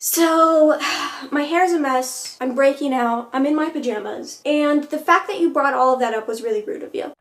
So, my hair's a mess, I'm breaking out, I'm in my pajamas, and the fact that you brought all of that up was really rude of you.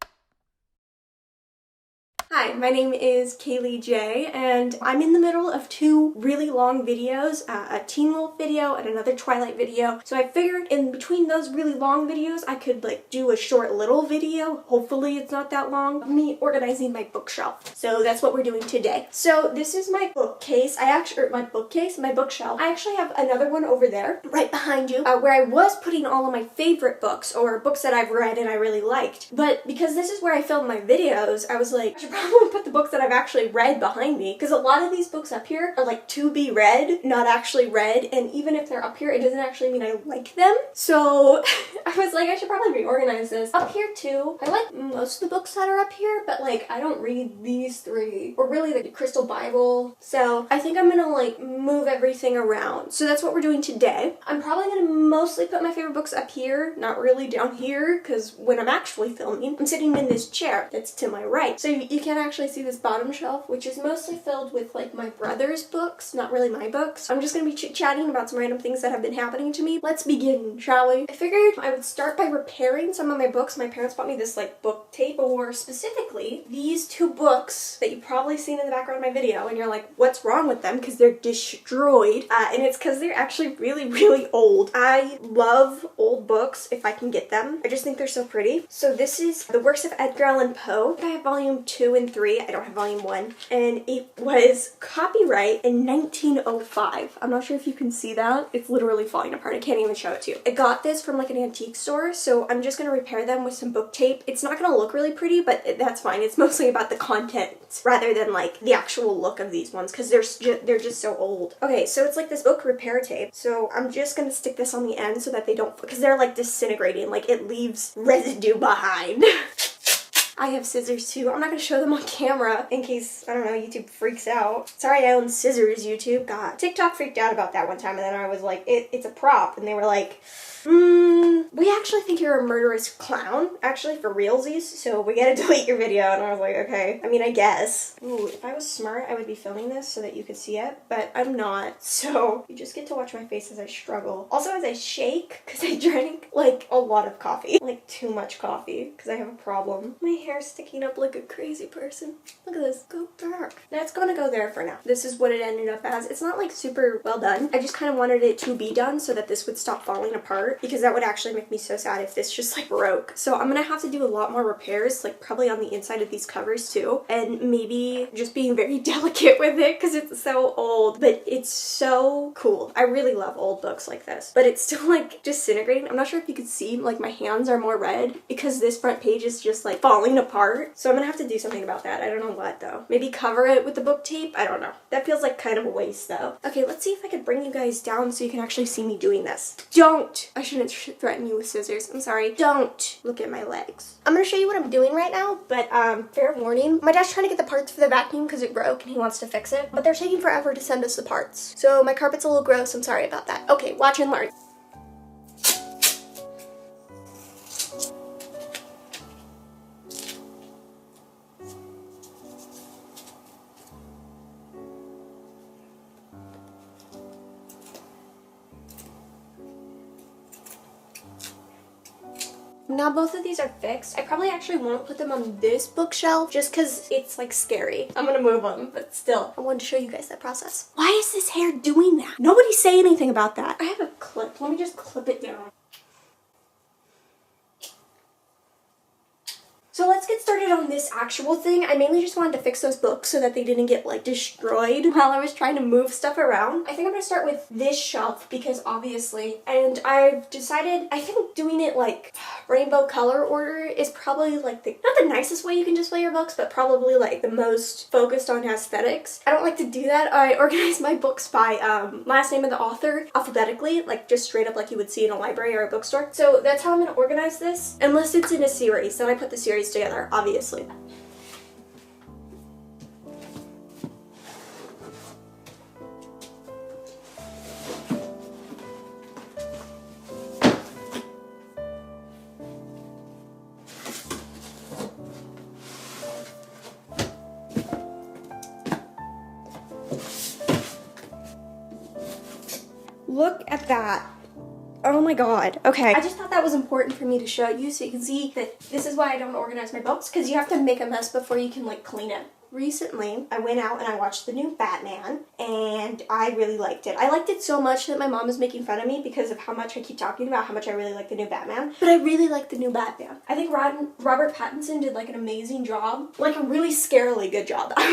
Hi, my name is Kaylee J, and I'm in the middle of two really long videos, a Teen Wolf video and another Twilight video. So I figured in between those really long videos, I could like do a short little video. Hopefully it's not that long. Of me organizing my bookshelf. So that's what we're doing today. So this is my bookcase. My bookshelf. I actually have another one over there, right behind you, where I was putting all of my favorite books or books that I've read and I really liked. But because this is where I film my videos, I was like, I should probably put the books that I've actually read behind me, because a lot of these books up here are like to be read, not actually read, and even if they're up here, it doesn't actually mean I like them. So I was like, I should probably reorganize this. Up here too, I like most of the books that are up here, but like I don't read these three, or really the Crystal Bible. So I think I'm gonna like move everything around. So that's what we're doing today. I'm probably gonna mostly put my favorite books up here, not really down here, because when I'm actually filming, I'm sitting in this chair that's to my right. So you can't actually see this bottom shelf, which is mostly filled with like my brother's books, not really my books. I'm just gonna be chit-chatting about some random things that have been happening to me. Let's begin, shall we? I figured I would start by repairing some of my books. My parents bought me this like book tape, or specifically these two books that you've probably seen in the background of my video, and you're like, what's wrong with them? Because they're destroyed, and it's because they're actually really old. I love old books if I can get them. I just think they're so pretty. So this is the works of Edgar Allan Poe. I have volume 2 and 3. I don't have volume 1. And it was copyright in 1905. I'm not sure if you can see that. It's literally falling apart. I can't even show it to you. I got this from like an antique store, so I'm just gonna repair them with some book tape. It's not gonna look really pretty, but that's fine. It's mostly about the content rather than like the actual look of these ones, because they're just so old. Okay, so it's like this book repair tape. So I'm just gonna stick this on the end so that they don't, because they're like disintegrating, like it leaves residue behind. I have scissors too. I'm not gonna show them on camera in case, I don't know, YouTube freaks out. Sorry I own scissors, YouTube. God. TikTok freaked out about that one time, and then I was like, it's a prop. And they were like, we actually think you're a murderous clown, actually, for realsies, so we gotta delete your video. And I was like, okay. I mean, I guess. Ooh, if I was smart, I would be filming this so that you could see it, but I'm not, so you just get to watch my face as I struggle. Also, as I shake, because I drank, like, a lot of coffee. Like, too much coffee, because I have a problem. My hair's sticking up like a crazy person. Look at this. Go back. That's gonna go there for now. This is what it ended up as. It's not, like, super well done. I just kind of wanted it to be done so that this would stop falling apart, because that would actually make me so sad if this just like broke. So I'm gonna have to do a lot more repairs, like probably on the inside of these covers too, and maybe just being very delicate with it because it's so old, but it's so cool. I really love old books like this, but it's still like disintegrating. I'm not sure if you could see, like my hands are more red because this front page is just like falling apart. So I'm gonna have to do something about that. I don't know what though. Maybe cover it with the book tape? I don't know. That feels like kind of a waste though. Okay, let's see if I could bring you guys down so you can actually see me doing this. Don't! I shouldn't threaten you with scissors. I'm sorry. Don't look at my legs. I'm gonna show you what I'm doing right now, but fair warning. My dad's trying to get the parts for the vacuum because it broke and he wants to fix it, but they're taking forever to send us the parts. So my carpet's a little gross. I'm sorry about that. Okay, watch and learn. Now both of these are fixed. I probably actually won't put them on this bookshelf just because it's like scary. I'm gonna move them, but still, I wanted to show you guys that process. Why is this hair doing that? Nobody say anything about that. I have a clip. Let me just clip it down. So let's get started on this actual thing. I mainly just wanted to fix those books so that they didn't get like destroyed while I was trying to move stuff around. I think I'm gonna start with this shelf because obviously, and I've decided, I think doing it like rainbow color order is probably like not the nicest way you can display your books, but probably like the most focused on aesthetics. I don't like to do that. I organize my books by last name of the author alphabetically, like just straight up like you would see in a library or a bookstore. So that's how I'm gonna organize this, unless it's in a series. Then I put the series together, obviously. Look at that. Oh my god. Okay. I just thought that was important for me to show you so you can see that this is why I don't organize my books, because you have to make a mess before you can like clean it. Recently, I went out and I watched the new Batman, and I really liked it. I liked it so much that my mom was making fun of me because of how much I keep talking about how much I really like the new Batman. But I really like the new Batman. I think Robert Pattinson did like an amazing job. Like a really scarily good job. I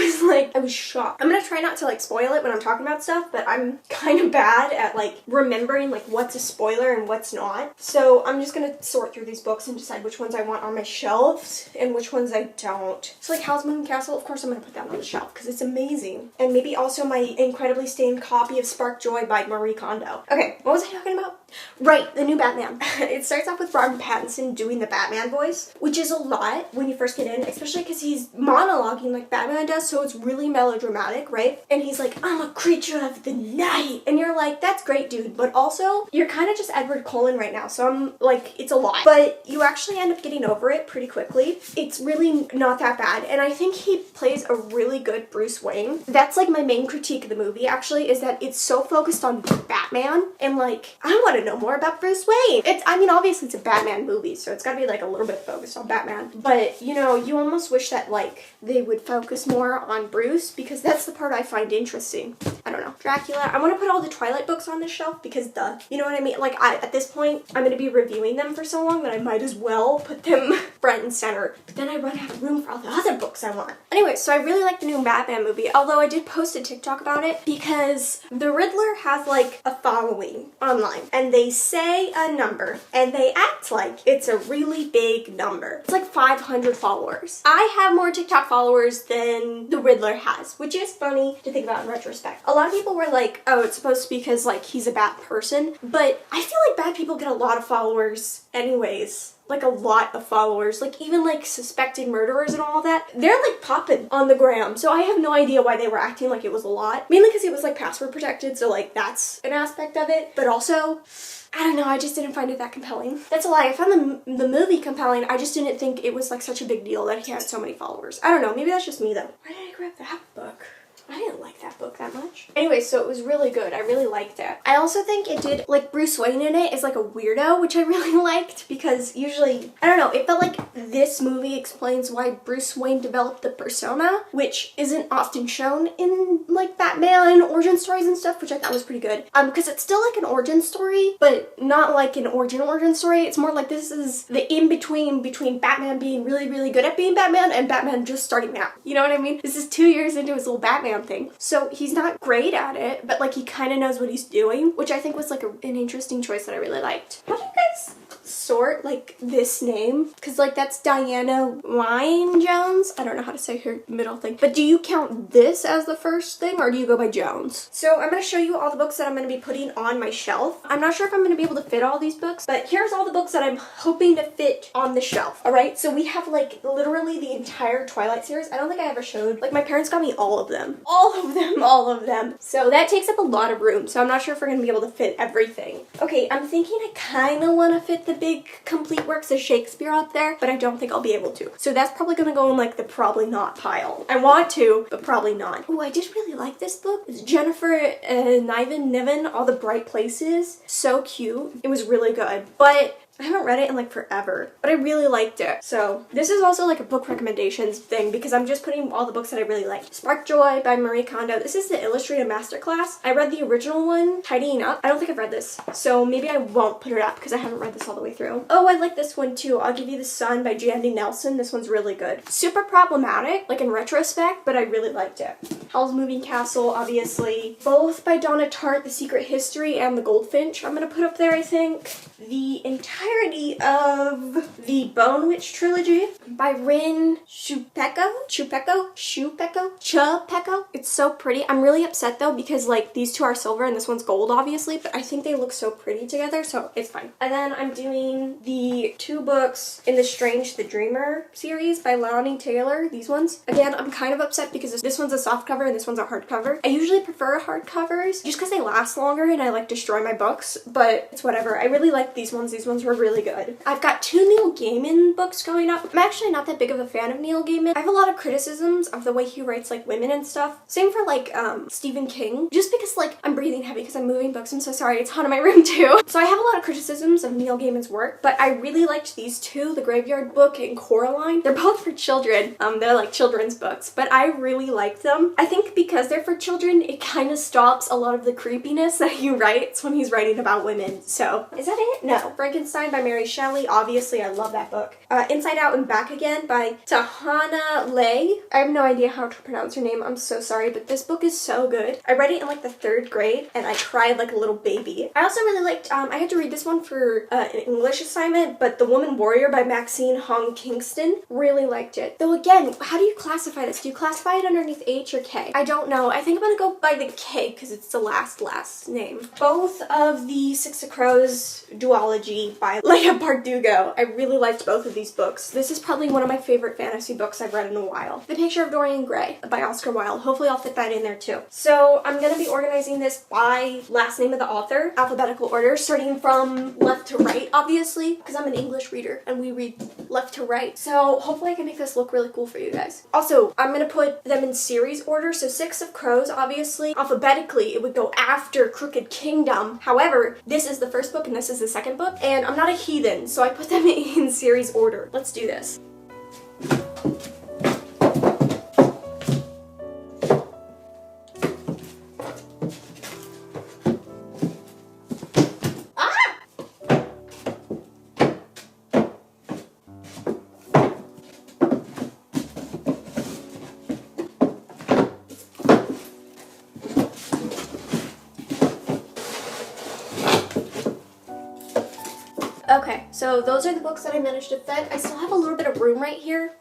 was shocked. I'm gonna try not to like spoil it when I'm talking about stuff, but I'm kind of bad at like remembering like what's a spoiler and what's not. So I'm just gonna sort through these books and decide which ones I want on my shelves and which ones I don't. So like Howl's Moving Castle, of course I'm gonna put that on the shelf because it's amazing. And maybe also my incredibly stained copy of Spark Joy by Marie Kondo. Okay, what was I talking about? Right, the new Batman. It starts off with Robert Pattinson doing the Batman voice, which is a lot when you first get in, especially because he's monologuing like Batman does, so it's really melodramatic, right? And he's like, I'm a creature of the night. And you're like, that's great, dude. But also, you're kind of just Edward Cullen right now, so I'm like, it's a lot. But you actually end up getting over it pretty quickly. It's really not that bad. And I think he plays a really good Bruce Wayne. That's like my main critique of the movie, actually, is that it's so focused on Batman. And like, I want to know more about Bruce Wayne. I mean, obviously it's a Batman movie, so it's gotta be like a little bit focused on Batman. But, you know, you almost wish that like they would focus more on Bruce because that's the part I find interesting. I don't know. Dracula. I want to put all the Twilight books on this shelf because duh. You know what I mean? Like, at this point, I'm gonna be reviewing them for so long that I might as well put them front and center. But then I run out of room for all the other books I want. Anyway, so I really like the new Batman movie, although I did post a TikTok about it because the Riddler has like a following online and they say a number and they act like it's a really big number. It's like 500 followers. I have more TikTok followers than the Riddler has, which is funny to think about in retrospect. A lot of people were like, oh, it's supposed to be because like he's a bad person, but I feel like bad people get a lot of followers anyways. Like a lot of followers, like even like suspected murderers and all that, they're like popping on the gram. So I have no idea why they were acting like it was a lot. Mainly because it was like password protected, so like that's an aspect of it. But also, I don't know, I just didn't find it that compelling. That's a lie. I found the movie compelling. I just didn't think it was like such a big deal that he had so many followers. I don't know, maybe that's just me though. Why did I grab that book? I didn't like that book that much. Anyway, so it was really good. I really liked it. I also think it did, like, Bruce Wayne in it is like a weirdo, which I really liked because usually, I don't know, it felt like this movie explains why Bruce Wayne developed the persona, which isn't often shown in, like, Batman origin stories and stuff, which I thought was pretty good. Because it's still like an origin story, but not like an origin story. It's more like this is the in-between between Batman being really, really good at being Batman and Batman just starting out. You know what I mean? This is 2 years into his little Batman thing. So he's not great at it, but like he kind of knows what he's doing, which I think was like an interesting choice that I really liked. How do you guys sort like this name? Because like that's Diana Wynne Jones. I don't know how to say her middle thing, but do you count this as the first thing or do you go by Jones? So I'm going to show you all the books that I'm going to be putting on my shelf. I'm not sure if I'm going to be able to fit all these books, but here's all the books that I'm hoping to fit on the shelf. All right, so we have like literally the entire Twilight series. I don't think I ever showed, like my parents got me all of them. All of them. So that takes up a lot of room. So I'm not sure if we're going to be able to fit everything. Okay, I'm thinking I kind of want to fit the big complete works of Shakespeare up there, but I don't think I'll be able to. So that's probably going to go in like the probably not pile. I want to, but probably not. Oh, I did really like this book. It's Jennifer Niven, All the Bright Places. So cute. It was really good, but I haven't read it in like forever, but I really liked it. So this is also like a book recommendations thing because I'm just putting all the books that I really like. Spark Joy by Marie Kondo. This is the illustrated masterclass. I read the original one, Tidying Up. I don't think I've read this, so maybe I won't put it up because I haven't read this all the way through. Oh, I like this one too. I'll Give You the Sun by Jandy Nelson. This one's really good. Super problematic, like in retrospect, but I really liked it. Howl's Moving Castle, obviously. Both by Donna Tartt, The Secret History and The Goldfinch. I'm gonna put up there, I think. The entirety of the Bone Witch trilogy by Rin Chupeco. It's so pretty. I'm really upset though because like these two are silver and this one's gold obviously, but I think they look so pretty together, so it's fine. And then I'm doing the two books in the Strange the Dreamer series by Lonnie Taylor, these ones. Again, I'm kind of upset because this one's a soft cover and this one's a hardcover. I usually prefer hardcovers just because they last longer and I like destroy my books, but it's whatever. I really like these ones. These ones were really good. I've got 2 Neil Gaiman books going up. I'm actually not that big of a fan of Neil Gaiman. I have a lot of criticisms of the way he writes like women and stuff. Same for like Stephen King. Just because like I'm breathing heavy because I'm moving books. I'm so sorry. It's hot in my room too. So I have a lot of criticisms of Neil Gaiman's work, but I really liked these 2, The Graveyard Book and Coraline. They're both for children. They're like children's books, but I really liked them. I think because they're for children, it kind of stops a lot of the creepiness that he writes when he's writing about women. So is that it? No. Frankenstein by Mary Shelley. Obviously, I love that book. Inside Out and Back Again by Tahana Lay. I have no idea how to pronounce her name. I'm so sorry, but this book is so good. I read it in like the 3rd grade and I cried like a little baby. I also really liked, I had to read this one for an English assignment, but The Woman Warrior by Maxine Hong Kingston. Really liked it. Though again, how do you classify this? Do you classify it underneath H or K? I don't know. I think I'm gonna go by the K because it's the last name. Both of the Six of Crows duology by Leia Bardugo. I really liked both of these books. This is probably one of my favorite fantasy books I've read in a while. The Picture of Dorian Gray by Oscar Wilde. Hopefully I'll fit that in there too. So I'm gonna be organizing this by last name of the author, alphabetical order, starting from left to right, obviously, because I'm an English reader and we read left to right. So hopefully I can make this look really cool for you guys. Also, I'm gonna put them in series order. So Six of Crows, obviously, alphabetically, it would go after Crooked Kingdom. However, this is the first book and this is the second book, and I'm not a heathen, so I put them in series order. Let's do this. Okay, so those are the books that I managed to fit. I still have a little bit of room right here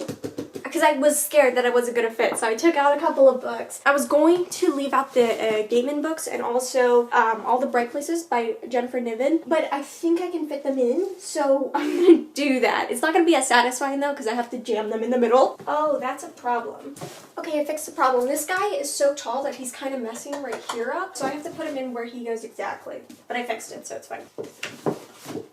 because I was scared that I wasn't gonna fit, so I took out a couple of books. I was going to leave out the Gaiman books and also All the Bright Places by Jennifer Niven, but I think I can fit them in, so I'm gonna do that. It's not gonna be as satisfying though because I have to jam them in the middle. Oh, that's a problem. Okay, I fixed the problem. This guy is so tall that he's kind of messing right here up, so I have to put him in where he goes exactly. But I fixed it, so it's fine.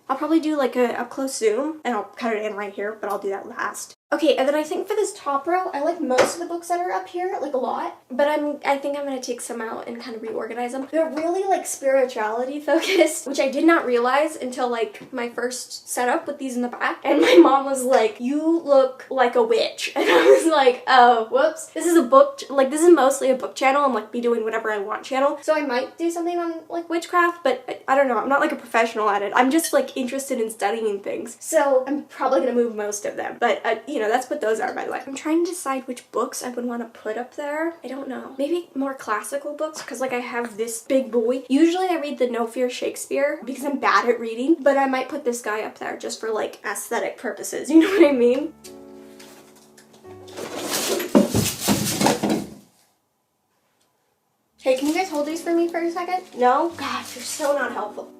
I'll probably do like a up close zoom and I'll cut it in right here, but I'll do that last. Okay, and then I think for this top row, I like most of the books that are up here, like a lot, but I think I'm gonna take some out and kind of reorganize them. They're really like spirituality focused, which I did not realize until like my first setup with these in the back. And my mom was like, "You look like a witch." And I was like, "Oh, whoops." This is a book, like this is mostly a book channel and like be doing whatever I want channel. So I might do something on like witchcraft, but I don't know. I'm not like a professional at it. I'm just like interested in studying things. So I'm probably gonna move most of them, but you know, that's what those are, by the way. I'm trying to decide which books I would want to put up there. I don't know. Maybe more classical books, because like I have this big boy. Usually I read the No Fear Shakespeare because I'm bad at reading, but I might put this guy up there just for like aesthetic purposes. You know what I mean? Hey, can you guys hold these for me for a second? No? Gosh, you're so not helpful.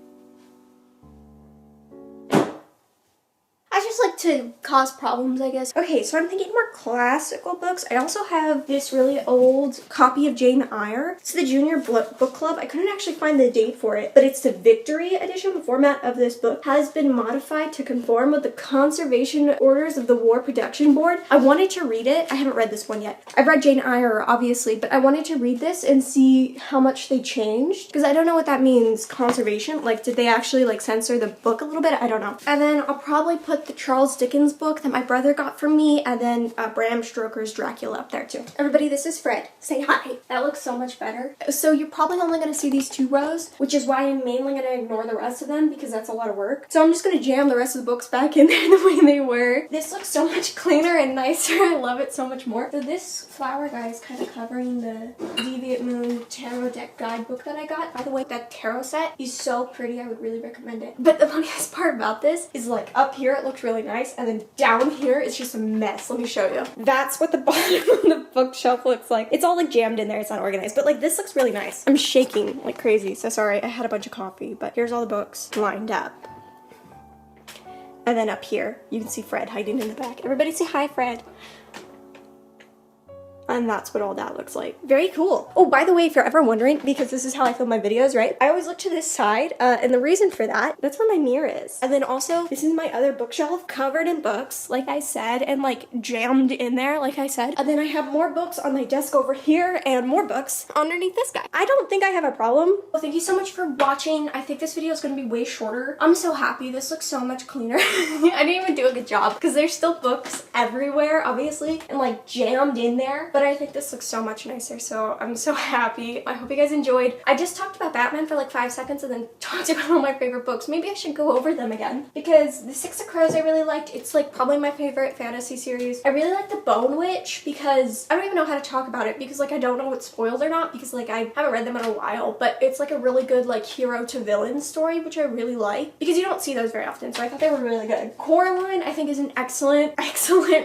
I just like to cause problems, I guess. Okay, so I'm thinking more classical books. I also have this really old copy of Jane Eyre. It's the Junior Book Club. I couldn't actually find the date for it, but it's the Victory edition. The format of this book has been modified to conform with the conservation orders of the War Protection Board. I wanted to read it. I haven't read this one yet. I've read Jane Eyre, obviously, but I wanted to read this and see how much they changed, because I don't know what that means, conservation. Like, did they actually like censor the book a little bit? I don't know. And then I'll probably put the Charles Dickens book that my brother got for me, and then Bram Stoker's Dracula up there too. Everybody, this is Fred. Say hi. That looks so much better. So you're probably only going to see these 2 rows, which is why I'm mainly going to ignore the rest of them because that's a lot of work. So I'm just going to jam the rest of the books back in there the way they were. This looks so much cleaner and nicer. I love it so much more. So this flower guy is kind of covering the Deviant Moon Tarot Deck Guidebook that I got. By the way, that tarot set is so pretty. I would really recommend it. But the funniest part about this is like up here it looks really nice, and then down here it's just a mess. Let me show you. That's what the bottom of the bookshelf looks like. It's all like jammed in there. It's not organized, but like this looks really nice. I'm shaking like crazy, so sorry. I had a bunch of coffee, but here's all the books lined up. And then up here, you can see Fred hiding in the back. Everybody say hi, Fred. And that's what all that looks like. Very cool. Oh, by the way, if you're ever wondering, because this is how I film my videos, right? I always look to this side, and the reason for that's where my mirror is. And then also, this is my other bookshelf, covered in books, like I said, and like jammed in there, like I said. And then I have more books on my desk over here, and more books underneath this guy. I don't think I have a problem. Well, thank you so much for watching. I think this video is gonna be way shorter. I'm so happy. This looks so much cleaner. I didn't even do a good job, because there's still books everywhere, obviously, and like jammed in there. But I think this looks so much nicer, so I'm so happy. I hope you guys enjoyed. I just talked about Batman for like 5 seconds and then talked about all my favorite books. Maybe I should go over them again, because the Six of Crows I really liked. It's like probably my favorite fantasy series. I really like the Bone Witch, because I don't even know how to talk about it, because like I don't know what's spoiled or not, because like I haven't read them in a while, but it's like a really good like hero to villain story, which I really like, because you don't see those very often, so I thought they were really good. Coraline I think is an excellent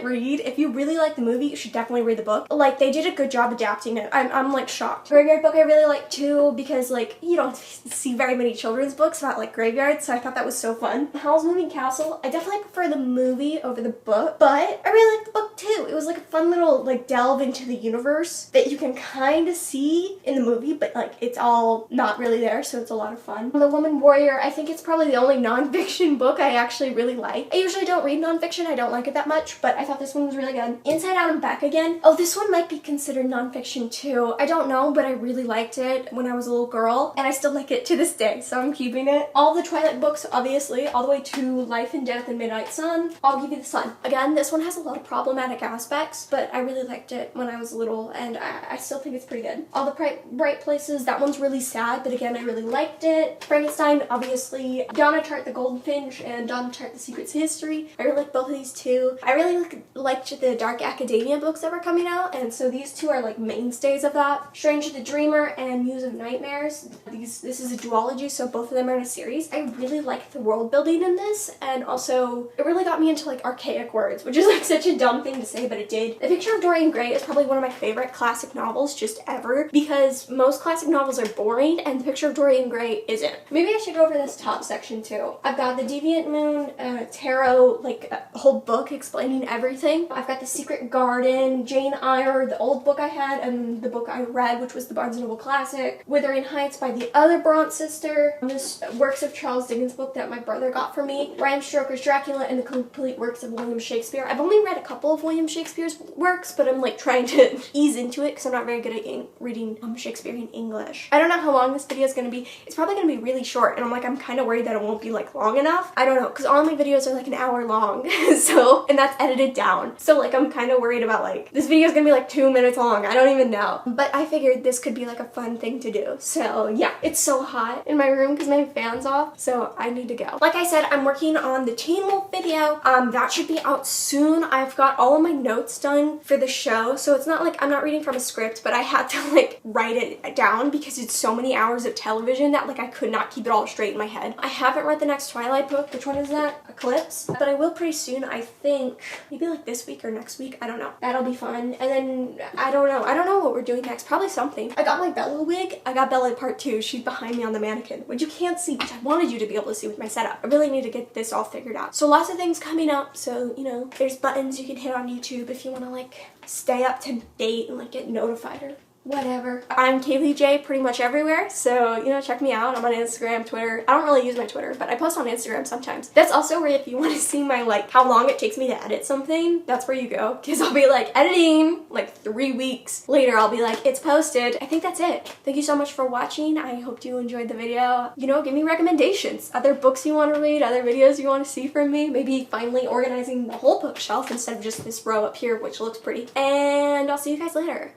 read. If you really like the movie, you should definitely read the book. Like, they did a good job adapting it. I'm like shocked. Graveyard Book I really like too, because like you don't see very many children's books about like graveyards, so I thought that was so fun. Howl's Moving Castle, I definitely prefer the movie over the book, but I really liked the book too. It was like a fun little like delve into the universe that you can kind of see in the movie, but like it's all not really there, so it's a lot of fun. The Woman Warrior, I think it's probably the only nonfiction book I actually really like. I usually don't read nonfiction, I don't like it that much, but I thought this one was really good. Inside Out and Back Again, oh, this one might be considered nonfiction too. I don't know, but I really liked it when I was a little girl, and I still like it to this day, so I'm keeping it. All the Twilight books, obviously, all the way to Life and Death and Midnight Sun. I'll Give You the Sun. Again, this one has a lot of problematic aspects, but I really liked it when I was little, and I still think it's pretty good. All the Bright Places, that one's really sad, but again, I really liked it. Frankenstein, obviously. Donna Tartt the Goldfinch and Donna Tartt the Secrets of History. I really like both of these two. I really liked the Dark Academia books that were coming out, and so these two are like mainstays of that. Strange the Dreamer and Muse of Nightmares. This is a duology, so both of them are in a series. I really liked the world building in this, and also it really got me into like archaic words, which is like such a dumb thing to say, but it did. The Picture of Dorian Gray is probably one of my favorite classic novels just ever, because most classic novels are boring and The Picture of Dorian Gray isn't. Maybe I should go over this top section too. I've got the Deviant Moon tarot, like a whole book explaining everything. I've got The Secret Garden, Jane Eyre, the old book I had, and the book I read, which was the Barnes & Noble Classic. Wuthering Heights by the other Bronte sister. This Works of Charles Dickens book that my brother got for me. Bram Stoker's Dracula and the Complete Works of William Shakespeare. I've only read a couple of William Shakespeare's works, but I'm like trying to ease into it because I'm not very good at reading Shakespeare in English. I don't know how long this video is going to be. It's probably going to be really short, and I'm kind of worried that it won't be like long enough. I don't know, because all my videos are like an hour long, so, and that's edited down. So like I'm kind of worried about like, this video is going to be like 2 minutes long. I don't even know. But I figured this could be like a fun thing to do. So yeah, it's so hot in my room because my fan's off, so I need to go. Like I said, I'm working on the Teen Wolf video. That should be out soon. I've got all of my notes done for the show, so it's not like I'm not reading from a script, but I had to like write it down because it's so many hours of television that like I could not keep it all straight in my head. I haven't read the next Twilight book. Which one is that? Eclipse? But I will pretty soon, I think. Maybe like this week or next week. I don't know. That'll be fun. And then I don't know what we're doing next. Probably something. I got my Bella wig. I got Bella part 2. She's behind me on the mannequin, which you can't see, which I wanted you to be able to see with my setup. I really need to get this all figured out. So lots of things coming up. So, you know, there's buttons you can hit on YouTube if you want to like stay up to date and like get notified or whatever. I'm Kaylee J pretty much everywhere, so, you know, check me out. I'm on Instagram, Twitter. I don't really use my Twitter, but I post on Instagram sometimes. That's also where if you want to see my, like, how long it takes me to edit something, that's where you go, because I'll be, like, editing, like, 3 weeks later, I'll be like, it's posted. I think that's it. Thank you so much for watching. I hope you enjoyed the video. You know, give me recommendations. Other books you want to read, other videos you want to see from me, maybe finally organizing the whole bookshelf instead of just this row up here, which looks pretty. And I'll see you guys later.